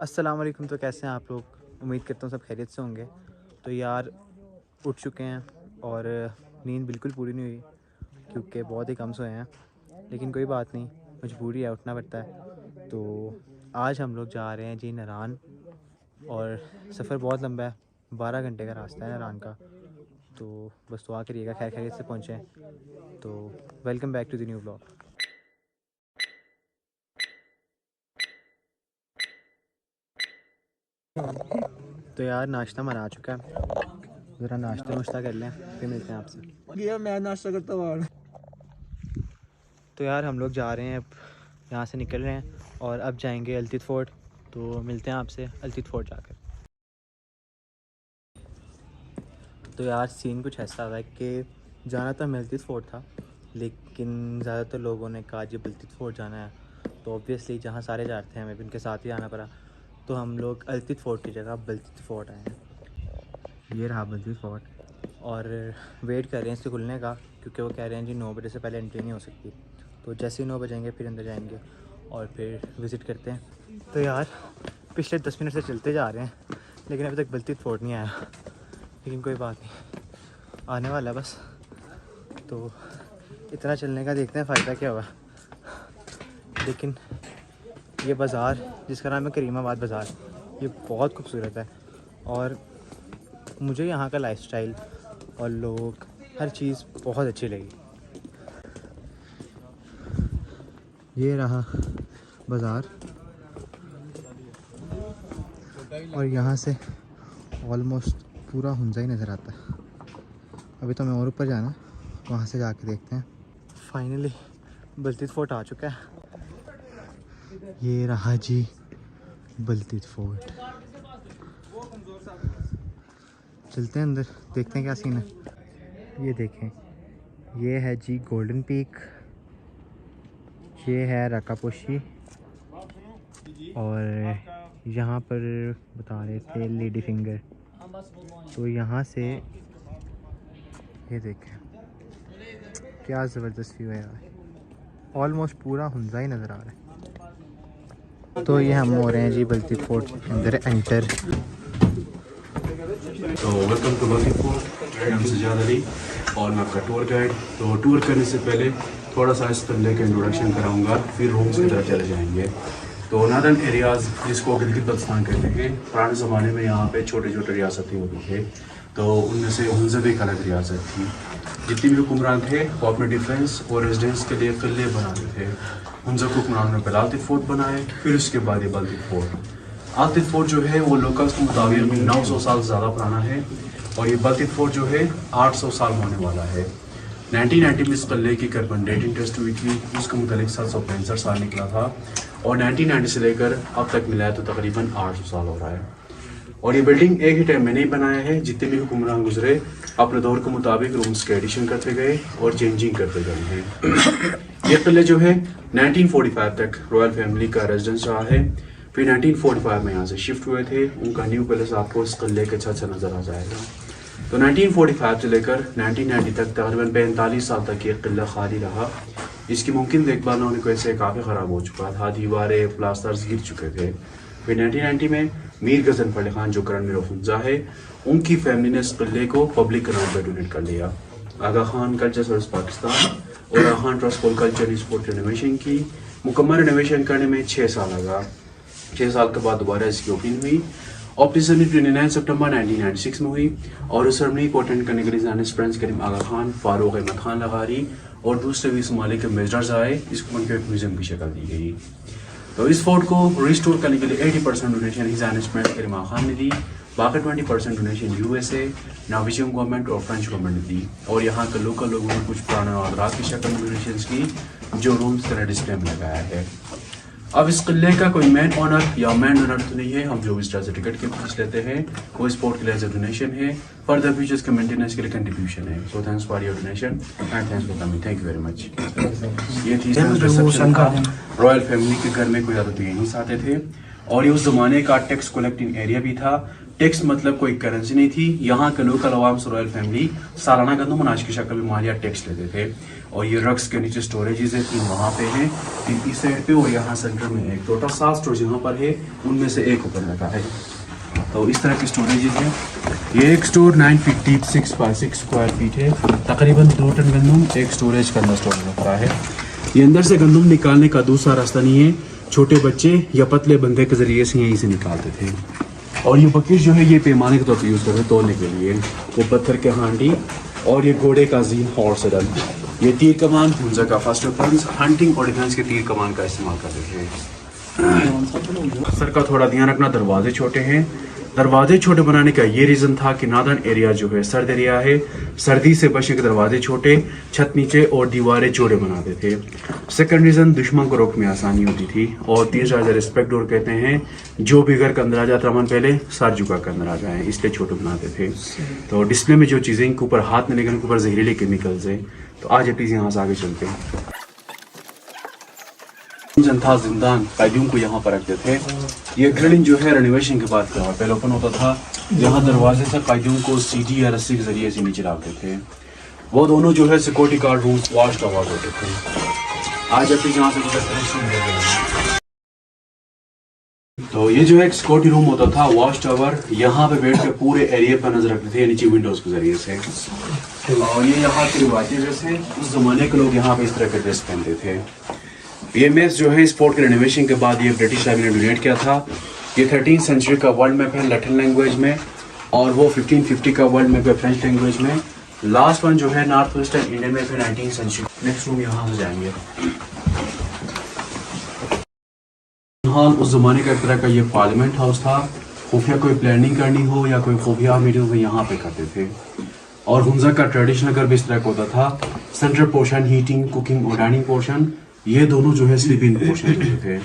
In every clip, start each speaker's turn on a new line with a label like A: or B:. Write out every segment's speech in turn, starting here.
A: अस्सलाम वालेकुम। तो कैसे हैं आप लोग? उम्मीद करता हूँ सब खैरियत से होंगे। तो यार उठ चुके हैं और नींद बिल्कुल पूरी नहीं हुई क्योंकि बहुत ही कम सोए हैं, लेकिन कोई बात नहीं, मजबूरी है, उठना पड़ता है। तो आज हम लोग जा रहे हैं जी नारान, और सफ़र बहुत लंबा है, 12 घंटे का रास्ता है नारान का। तो बस दुआ करिएगा खैर खैरियत से पहुँचें। तो welcome back to the new blog. तो यार नाश्ता मना चुका है, ज़रा नाश्ता नुश्ता कर लें, फिर मिलते हैं आपसे।
B: मैं नाश्ता करता हुआ।
A: तो यार हम लोग जा रहे हैं, अब यहाँ से निकल रहे हैं और अब जाएंगे अल्तित फोर्ट। तो मिलते हैं आपसे अल्तित फोर्ट जाकर। तो यार सीन कुछ ऐसा था कि जाना तो हमें अल्तित फोर्ट था, लेकिन ज़्यादातर लोगों ने कहा जब अल्तित फोर्ट जाना है तो ऑब्वियसली जहाँ सारे जा रहे थे हमें भी उनके साथ ही आना पड़ा। तो हम लोग अल्तित फोर्ट की जगह बल्तित फोर्ट आए हैं। ये रहा बल्तित फोर्ट, और वेट कर रहे हैं इससे खुलने का, क्योंकि वो कह रहे हैं जी 9 बजे से पहले एंट्री नहीं हो सकती। तो जैसे ही 9 बजेंगे फिर अंदर जाएंगे और फिर विज़िट करते हैं। तो यार पिछले 10 मिनट से चलते जा रहे हैं, लेकिन अभी तक बल्तित फोर्ट नहीं आया, लेकिन कोई बात नहीं, आने वाला है बस। तो इतना चलने का देखते हैं फ़ायदा क्या हुआ। लेकिन ये बाज़ार जिसका नाम है करीमाबाद बाज़ार, ये बहुत खूबसूरत है और मुझे यहाँ का लाइफस्टाइल और लोग, हर चीज़ बहुत अच्छी लगी। ये रहा बाज़ार और यहाँ से ऑलमोस्ट पूरा हुंजा ही नज़र आता है। अभी तो हमें और ऊपर जाना, वहाँ से जाके देखते हैं। फाइनली बल्तित फोर्ट आ चुका है। ये रहा जी बल्तित फोर्ट। चलते हैं अंदर, देखते हैं क्या सीन है। ये देखें, ये है जी गोल्डन पीक, ये है रकापोशी, और यहाँ पर बता रहे थे लेडी फिंगर। तो यहाँ से ये देखें क्या ज़बरदस्त व्यू है यार, ऑलमोस्ट पूरा हुंजा ही नज़र आ रहा है। तो ये हम हो रहे हैं जी बल्तित फोर्ट के अंदर एंटर।
C: तो वेलकम टू बल्तित फोर्ट, मेरा नाम सजाद अली और मैं आपका टूर गाइड। तो टूर करने से पहले थोड़ा सा इस किले का इंट्रोडक्शन कराऊंगा, फिर रूम्स की तरफ चले जाएंगे। तो नादन एरियाज़ जिसको गिलगित बल्तिस्तान कहते हैं, पुराने ज़माने में यहाँ पे छोटे छोटे रियासतें होती थे, तो उनमें से हुंजा भी एक अलग रियासत थी। जितने भी हुक्मरान थे वो अपने डिफेंस और रेजिडेंस के लिए किले बनाते थे। हुंजा को हुक्मरानों ने पहले अल्तित फोर्ट बनाए, फिर उसके बाद ये बल्तित फोर्ट। अल्तित फोर्ट जो है वो लोकल्स के मुताबिक 900 साल ज़्यादा पुराना है, और ये बल्तित फोर्ट जो है 800 साल होने वाला है। 1990 में इस किले की कार्बन डेटिंग टेस्ट हुई थी, उसके मुताबिक 765 साल निकला था, और 1990 से लेकर अब तक मिला है तो तकरीबन 800 साल हो रहा है। और ये बिल्डिंग एक ही टाइम में नहीं बनाया है, जितने भी हुक्मरान गुजरे अपने दौर के मुताबिक रूम्स के एडिशन करते गए और चेंजिंग करते गए हैं। ये किले जो है 1945 तक रॉयल फैमिली का रेजिडेंस रहा है, फिर 1945 में यहाँ से शिफ्ट हुए थे। उनका न्यू पैलेस आपको इस किले के छत से नजर आ जाएगा। तो 1945 से लेकर 1990 तक तकरीबन 45 साल तक ये किला खाली रहा। इसकी मुमकिन देखभाल न होने की वजह से काफ़ी ख़राब हो चुका था, दीवारें प्लास्टर्स गिर चुके थे। फिर 1990 में मीर गजन फली खान जो करंट मीर ऑफ हुंजा है, उनकी फैमिली ने इस किले को पब्लिक के नाम पर डोनेट कर लिया। आगा खान कल्चर सर्विस पाकिस्तान और Aga Khan trust for culture sport renovation की। मुकम्मल रिनोवेशन करने में 6 साल लगा। 6 साल के बाद दोबारा इसकी ओपनिंग हुई। ओपनिंग सेरेमनी 29 सितंबर 1996 में हुई, और उस सेरेमनी को अटेंड करने के लिए जानिस प्रिंस करीम आगा खान, फारूक अहमद खान लगारी और दूसरे भी सोमाली के मेजर्स आए। इसको उनके एक म्यूजियम की शक्ल दी गई। तो इस फोर्ट को रिस्टोर करने के लिए 80% डोनेशन हिज हाइनेस प्रिंस करीम आगा खान ने दी, बाकी 20% डोनेशन USA, नॉर्वेजियन गवर्नमेंट और फ्रेंच गवर्नमेंट ने दी, और यहाँ के लोकल लोगों ने कुछ पुराने औजारात की शक्ल में डोनेशन की जो रूम्स तरह डिस्प्ले में लगाया है। अब इस किले का कोई मैन ऑनर या मैन डोनर तो नहीं है, हम जो विजिटर से टिकट के फीस लेते हैं वो इस पोर्ट के लिए एज ए डोनेशन है, फर्दर फ्यूचर्स के मेंटेनेंस के लिए कंट्रीब्यूशन है। So thanks for your donation and thanks for coming, thank you very much. ये थी रिसेप्शन का। रॉयल फैमिली के घर में कोई ज़्यादा नहीं आते थे, और ये उस जमाने का टैक्स कलेक्टिंग एरिया भी था, टैक्स मतलब कोई करेंसी नहीं थी। यहाँ के लोकल अवाम से रॉयल फैमिली सालाना गंदम अनाज की शक्ल में मालिया टैक्स लेते थे। और ये रक्स के नीचे स्टोरेजेस है, 3 वहाँ पे हैं, 3 इस साइड पे, और यहाँ सेंटर में एक टोटल 7 स्टोरेज यहाँ पर है, उनमें से एक ऊपर रखा है। तो इस तरह की स्टोरेजेस है। ये एक स्टोर 956 बाई 6 स्क्वायर फीट है, तकरीबन 2 टन गंदम एक स्टोरेज के अंदर स्टोर रखा है। ये अंदर से गंदम निकालने का दूसरा रास्ता नहीं है, छोटे बच्चे या पतले बंदे के जरिए से यहीं से निकालते थे। और ये बकेट जो है ये पैमाने के तौर पर यूज़ करते तोड़ने के लिए। वो पत्थर के हांडी और ये घोड़े का जीन हॉर्स रन, ये तीर कमान हुंजा का फर्स्ट वेपन्स, हंटिंग और डिफेंस के तीर कमान का इस्तेमाल करते थे। सर का थोड़ा ध्यान रखना, दरवाजे छोटे हैं। दरवाजे छोटे बनाने का ये रीज़न था कि नादन एरिया जो है सर्द एरिया है, सर्दी से बचने के दरवाजे छोटे, छत नीचे और दीवारें चौड़े बनाते थे। सेकंड रीज़न दुश्मन को रोकने में आसानी होती थी। और तीसरा रिस्पेक्ट डोर कहते हैं, जो भी घर के अंदर आ जाता रमन पहले सर झुका कर अंदर आ जाए, इसलिए छोटे बनाते थे। तो डिस्प्ले में जो चीज़ें इनके ऊपर हाथ में लेकर इनके ऊपर जहरीले केमिकल्स है। तो आज प्लीज़ यहाँ से आगे चलते हैं। जनता जिंदान कैदियों को यहाँ पर रखते थे। ये ग्रिलिंग जो है रेनोवेशन के बाद का पहले ओपन होता था, यहाँ दरवाजे से कैदियों को सीढ़ी या रस्सी के जरिए से नीचे डालते थे। वो दोनों जो है security guard room watch tower होते थे। आज अपनी यहाँ से तो ये जो है एक सिक्योरिटी रूम होता था, वॉच टावर। यहाँ पे बैठ के पूरे एरिया पर नजर रखते थे नीचे विंडोज के जरिए से। और ये यहाँ की रिवायती ड्रेस है, उस जमाने के लोग यहाँ पे इस तरह के ड्रेस पहनते थे। ये मेज जो है स्पोर्ट के रेनोवेशन के बाद ये ब्रिटिश आर्मी ने डोनेट किया था। ये 13th सेंचुरी का वर्ल्ड मैप है लैटिन लैंग्वेज में, और वो 1550 का वर्ल्ड मैप है फ्रेंच लैंग्वेज में। लास्ट वन जो है नॉर्थ वेस्टर्न इंडियन मैप है 19th सेंचुरी। नेक्स्ट रूम यहाँ से जाएंगे। हाल उस जमाने का एक तरह का ये पार्लियामेंट हाउस था। खुफिया कोई प्लानिंग करनी हो या कोई खुफिया मीटिंग हो यहाँ पे करते थे। और हुंजा का ट्रेडिशनल घर भी इस तरह का होता था। सेंट्रल पोर्शन हीटिंग, कुकिंग और डाइनिंग पोर्शन, ये दोनों जो है स्लीपिंग पोर्शन होते थे।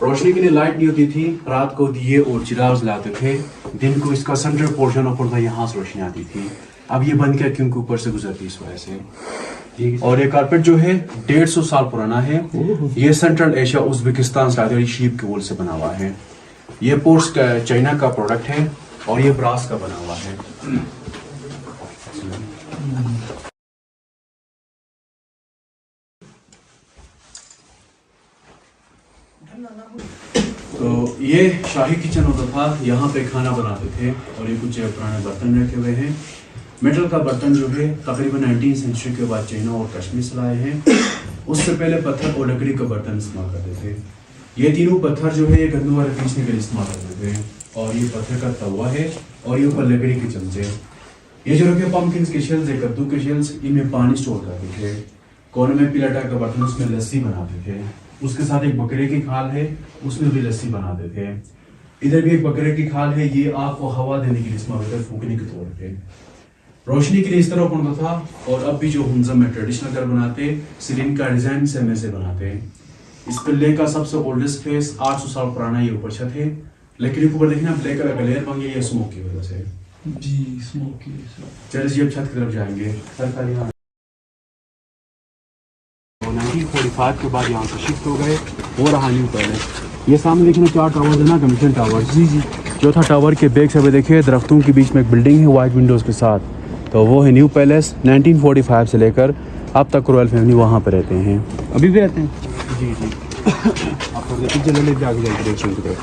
C: रोशनी के लिए लाइट नहीं होती थी, रात को दिए और चिराग लाते थे। दिन को इसका सेंट्रल पोर्शन ऊपर था, यहाँ से रोशनी आती थी। अब ये बंद किया क्योंकि ऊपर से गुजरती इस वजह से। और ये कारपेट जो है 150 साल पुराना है। ये सेंट्रल एशिया उज्बेकिस्तान से शीप के वूल से बना हुआ है। ये पोर्स चाइना का प्रोडक्ट है और ये ब्रास का बना हुआ है। तो ये शाही किचन होता था, यहाँ पे खाना बनाते थे। और ये कुछ पुराने बर्तन रखे हुए हैं। मेटल का बर्तन जो है तकरीबन 19th सेंचुरी के बाद चाइना और कश्मीर से लाए हैं। उससे पहले पत्थर और लकड़ी का बर्तन इस्तेमाल करते थे। ये तीनों पत्थर जो है ये गंदम वाले पीसने के लिए इस्तेमाल करते थे। और ये पत्थर का तवा है और ये ऊपर लकड़ी के चमचे। ये जो रखे पम्पकिन के शेल्स है, कद्दू के शेल्स, इनमें पानी स्टोर करते थे। कोने में पिलाटा का बर्तन, उसमें लस्सी बनाते थे। उसके साथ एक बकरे की खाल है, उसमें भी लस्सी बनाते थे। इधर भी एक बकरे की खाल है, ये आग को हवा देने के लिए इस्तेमाल होता है, फूकने के तौर पे। रोशनी के लिए इस तरह बनता था। और अब भी जो हुंजा में ट्रेडिशनल घर बनाते, सीलिंग का डिजाइन सेम से बनाते। इस पिल्ले का सबसे ओल्डेस्ट फेस 800 साल पुराना ये ऊपर छत है। लेकिन ऊपर देखना ब्लैक कलर का लेयर बन गया, ये स्मोक की वजह से।
B: जी स्मोक की।
C: चलिए जी अब छत की तरफ जाएंगे। सरकार यहाँ 1945 के बाद यहाँ से शिफ्ट हो गए। हो रहा न्यू पैलेस। ये सामने देखना 4 टावर है ना, कमीशन टावर। जी जी। जो था टावर के बैक से देखिए दरख्तों के बीच में एक बिल्डिंग है वाइट विंडोज के साथ, तो वो है न्यू पैलेस। 1945 से लेकर अब तक रॉयल फैमिली वहाँ पे रहते हैं।
B: अभी भी रहते हैं?
C: जी जी। आप पीछे ले लेते आगे जाएंगे डायरेक्शन की तरफ।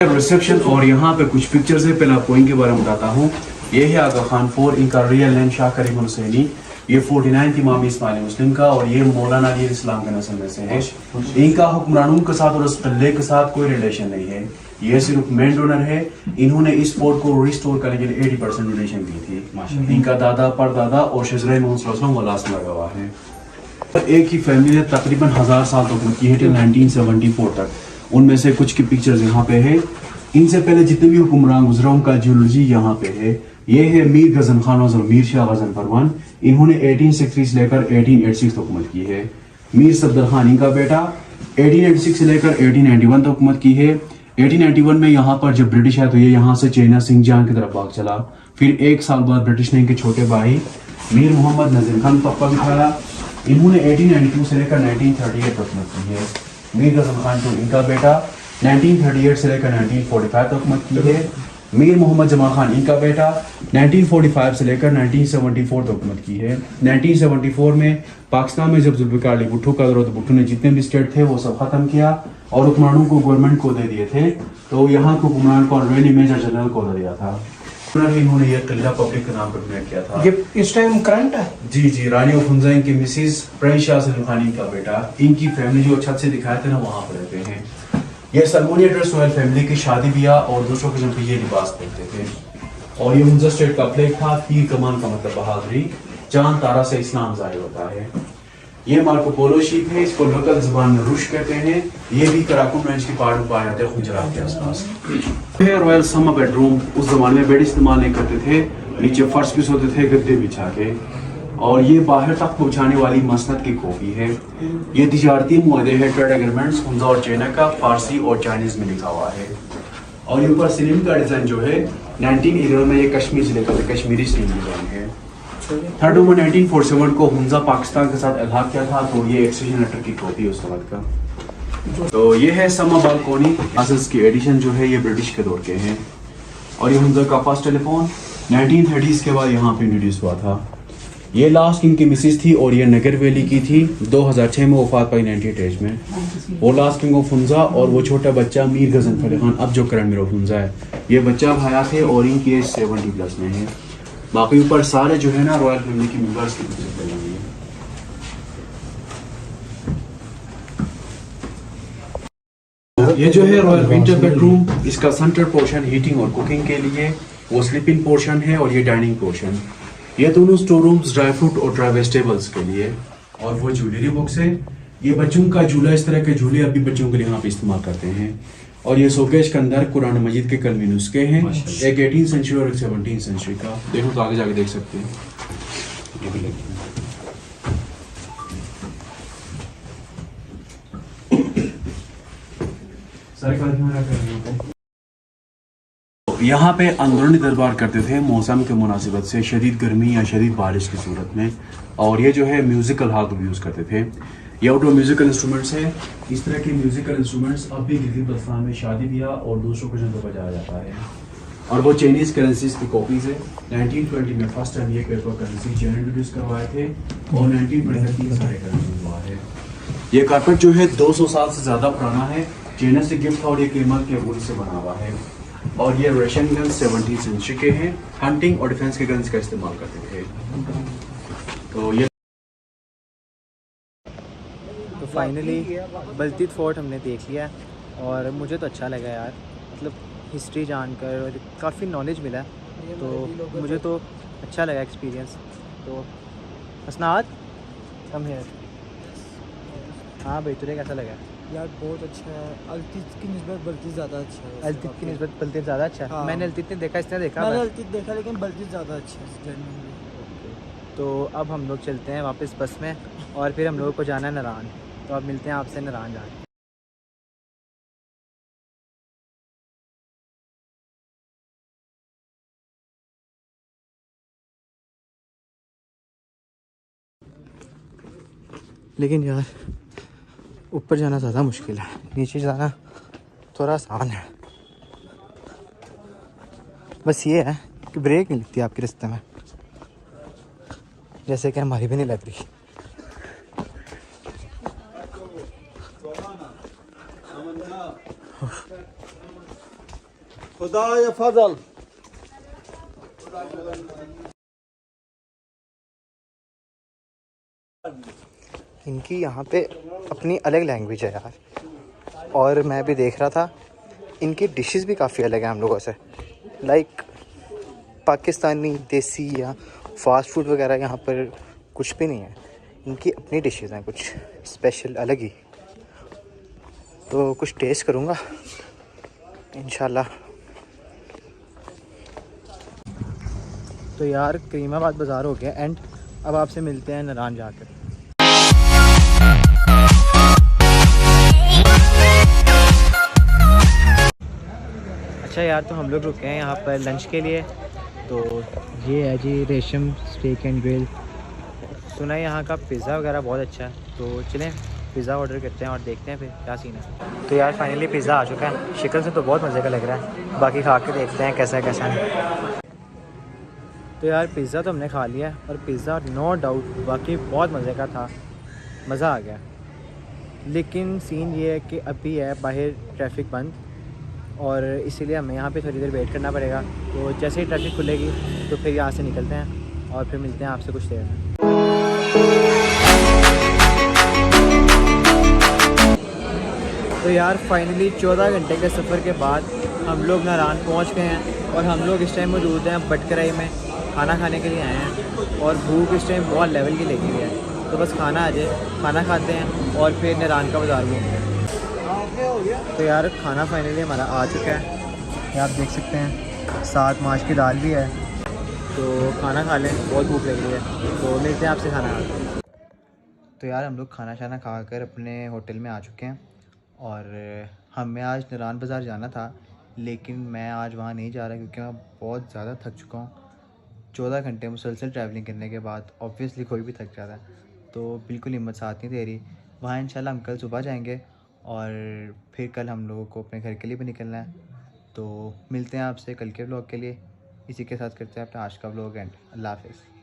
C: रिसेप्शन और यहाँ पे कुछ पिक्चर्स है। पहले आपको इनके बारे में बताता हूँ। ये है आगा खान 4, इनका रियल नेम शाह करीम हुसैनी। ये 49th इमाम इस्माइल मुस्लिम का, और ये मौलाना अली इस्लाम के नस्ल में से है। इनका हुक्मरानों के साथ और उस किले के साथ कोई रिलेशन नहीं है, ये सिर्फ मेन डोनर है। इन्होंने इस फोर्ट को रिस्टोर करने के लिए 80% डोनेशन दी थी। इनका दादा परदादा और शजरा मोहम्मद वलास में लगा हुआ है। एक ही फैमिली ने तकरीबन 1000 साल तक की है, 1974 तक। उनमें से कुछ की पिक्चर्स यहाँ पे है। इनसे पहले जितने भी हुक्मरान गुजरा उनका ज्यूलॉजी यहाँ पे है। ये है मीर गजन खान और मीर शाह गजन फरमान। इन्होंने 1863 से लेकर 1886 तक हुकूमत की है। मीर सफदर खान इनका बेटा 1886 से लेकर 1891 तक हुकूमत की है। 1891 में यहाँ पर जब ब्रिटिश आया तो ये यहाँ से चाइना सिंगजान की तरफ भाग चला। फिर 1 साल बाद ब्रिटिश ने इनके छोटे भाई मीर मोहम्मद नजीर खान पप्पा बिठाया। इन्होंने 1892 से लेकर 1938 तक हुकूमत की है। मीर गजन खान तो इनका बेटा 1938 से लेकर 1945 तक हुकूमत की है। मीर मोहम्मद जमाल खान इनका बेटा 1945 से लेकर 1974 तक हुकूमत की है। 1974 में पाकिस्तान में जब जुल्फ़िकार अली भुट्टो का दौर, तो भुट्टो ने जितने भी स्टेट थे वो सब ख़त्म किया और हुक्मरानों को गवर्नमेंट को दे दिए थे। तो यहाँ के हुक्मरान को ऑनरेबली मेजर जनरल को दे दिया था। इन्होंने ये किला पब्लिक के नाम पर बनाया किया था।
B: ये इस टाइम करंट है?
C: जी जी, रानी ऑफ हुंजा इनकी मिसिस प्रेशाह सलीम खान का बेटा, इनकी फैमिली जो छत से दिखाए थे ना वहाँ पर रहते हैं। ये सलमोनिया ड्रेस रॉयल फैमिली की शादी ब्याह और दूसरों किस्म के ये लिबास पहनते थे। और ये हुंजा स्टेट का फ्लैग था। तीर कमान का मतलब बहादुरी, चांद तारा से इस्लाम जाहिर होता है। ये मार्को पोलो शीप है, इसको लोकल जुबान में रुश कहते हैं। ये भी कराकुम रेंज के पहाड़ों पर आते हैं, गुजरात के आसपास। रॉयल समर बेडरूम, उस जमाने में बेड इस्तेमाल नहीं करते थे, नीचे फर्श भी सोते थे गद्दे बिछा के। और ये बाहर तक पहुंचाने वाली मसनद की कॉपी है। ये तिजारती मुआहदे है, ट्रेड एग्रीमेंट्स हुंजा और चाइना का, फारसी और चाइनीज में लिखा हुआ है। और ये ऊपर सिलिंग का डिजाइन जो है 1911 में ये कश्मीर से लेकर कश्मीरी सिलिंग डिजाइन है। 3 नवंबर 1947 को हुंजा पाकिस्तान के साथ अलग किया था, तो ये एक्सचेंज लेटर की कॉपी है उस वक्त का। तो ये है समर बालकोनी, असल्स की एडिशन जो है ये ब्रिटिश के दौर के हैं। और ये हुंजा का फर्स्ट टेलीफोन 1930s के बाद यहाँ पे इंट्रोड्यूस हुआ था। ये लास्ट किंग की मिसिस थी और ये नगर वैली की थी। 2006 में वफात पाई 98 एज में। वो लास्ट किंग ऑफ हुंजा और वो छोटा बच्चा मीर गजनफर खान, अब जो करंट मीर ऑफ हुंजा है, ये बच्चा भाया थे और इनकी एज 70+ में है। बाकी ऊपर सारे जो है ना रॉयल फैमिली के मेंबर्स की पिक्चर बनी हुई है। ये जो है रॉयल विंटर बेडरूम, इसका सेंटर पोर्शन हीटिंग और कुकिंग के लिए, वो स्लीपिंग पोर्शन है और ये डाइनिंग पोर्शन। ये दोनों स्टोर रूम्स ड्राई फ्रूट और ड्राई वेजिटेबल्स के लिए। और वो ज्वेलरी बॉक्स है। ये बच्चों का झूला, इस तरह के झूले अभी बच्चों के लिए यहाँ पे इस्तेमाल करते हैं। और ये शोकेश के अंदर कुरान मजीद के कलमी नुस्खे हैं, एक 18th सेंचुरी और एक 17th सेंचुरी का। देखो तो आगे जाके देख सकते हैं। ये भी यहाँ पे अंदरूनी दरबार करते थे मौसम के मुनासिबत से, शदीद गर्मी या शदीद बारिश की सूरत में। और ये जो है म्यूज़िकल हाथ यूज़ करते थे। ये आउटडोर म्यूज़िकल इंस्ट्रूमेंट्स है। इस तरह के म्यूज़िकल इंस्ट्रूमेंट्स अब भी गिलगित-बल्तिस्तान में शादी ब्याह और दूसरों के जगह बजाया जाता है। और वो चाइनीज़ करेंसीज की कॉपीज़ है। 1920 में फर्स्ट टाइम ये पेपर करेंसी चाइना इंट्रोड्यूस करवाए थे और 1920 तक सारे करेंसी हुआ है। ये कारपेट जो है 200 साल से ज़्यादा पुराना है, चाइना से गिफ्ट और ये कीमत के वुड से बना हुआ है। और ये रशियन गन्स 17th सेंचुरी के हैं, हंटिंग और डिफेंस के गन्स का इस्तेमाल करते थे। तो ये
A: तो फाइनली बल्तित फोर्ट हमने देख लिया और मुझे तो अच्छा लगा यार, मतलब हिस्ट्री जानकर और काफ़ी नॉलेज मिला, तो मुझे तो अच्छा लगा एक्सपीरियंस। तो हसनात कम है। हाँ भाई, तुझे कैसा लगा?
D: यार बहुत अच्छा है। अल्तित की निस्बत बल्तित ज़्यादा अच्छा है।
A: अल्तित की निस्बत बल्तित ज़्यादा अच्छा है?
D: हाँ।
A: मैंने अल्तित नहीं देखा, इसने देखा।
D: मैंने
A: बस।
D: अल्तित देखा लेकिन बल्तित ज़्यादा अच्छा है जर्नी में।
A: तो अब हम लोग चलते हैं वापस बस में और फिर हम लोगों को जाना है नारायण। तो अब मिलते हैं आपसे नारायण जाके। लेकिन यार ऊपर जाना ज़्यादा मुश्किल है, नीचे जाना थोड़ा आसान है। बस ये है कि ब्रेक नहीं लगती आपके रास्ते में, जैसे कि हमारी भी नहीं लग रही।
D: खुदा या फजल।
A: इनकी यहाँ पे अपनी अलग लैंग्वेज है यार, और मैं भी देख रहा था इनकी डिशेस भी काफ़ी अलग हैं हम लोगों से। लाइक पाकिस्तानी देसी या फास्ट फूड वगैरह यहाँ पर कुछ भी नहीं है, इनकी अपनी डिशेस हैं कुछ स्पेशल अलग ही। तो कुछ टेस्ट करूँगा इंशाल्लाह। तो यार करीमाबाद बाज़ार हो गया एंड अब आपसे मिलते हैं नारायण जाकर। अच्छा यार, तो हम लोग रुके हैं यहाँ पर लंच के लिए। तो ये है जी रेशम स्टेक एंड ग्रिल। सुना है यहाँ का पिज़्ज़ा वगैरह बहुत अच्छा है, तो चलें पिज़्ज़ा ऑर्डर करते हैं और देखते हैं फिर क्या सीन है। तो यार फाइनली पिज़्ज़ा आ चुका है, शक्ल से तो बहुत मज़े का लग रहा है, बाकी खा के देखते हैं कैसा है। तो यार पिज़्ज़ा तो हमने खा लिया है और पिज़्ज़ा नो डाउट बाकी बहुत मज़े का था, मज़ा आ गया। लेकिन सीन ये है कि अभी है बाहर ट्रैफिक बंद और इसीलिए हमें यहाँ पे थोड़ी देर वेट करना पड़ेगा। तो जैसे ही ट्रैफिक खुलेगी तो फिर यहाँ से निकलते हैं और फिर मिलते हैं आपसे कुछ देर में। तो यार फाइनली 14 घंटे के सफ़र के बाद हम लोग नारायण पहुँच गए हैं और हम लोग इस टाइम मौजूद हैं बटकराई में, खाना खाने के लिए आए हैं और भूख इस टाइम बहुत लेवल की लगी हुई है। तो बस खाना आ जाए, खाना खाते हैं और फिर नारायण का बाज़ार घूमते हैं। तो यार खाना फाइनली हमारा आ चुका है, ये आप देख सकते हैं, साथ माश की दाल भी है। तो खाना खा लें, बहुत भूख लग रही है, तो मिलते हैं आपसे खाना खा। तो यार हम लोग खाना शाना खा कर अपने होटल में आ चुके हैं और हमें आज नारायण बाज़ार जाना था, लेकिन मैं आज वहाँ नहीं जा रहा क्योंकि मैं बहुत ज़्यादा थक चुका हूँ। 14 घंटे मुसलसल ट्रैवलिंग करने के बाद ऑब्वियसली कोई भी थक जाता है, तो बिल्कुल हिम्मत साथ नहीं दे रही। वहाँ इंशाल्लाह हम कल सुबह जाएंगे और फिर कल हम लोगों को अपने घर के लिए भी निकलना है। तो मिलते हैं आपसे कल के व्लॉग के लिए। इसी के साथ करते हैं अपना आज का व्लॉग एंड। अल्लाह हाफ़िज़।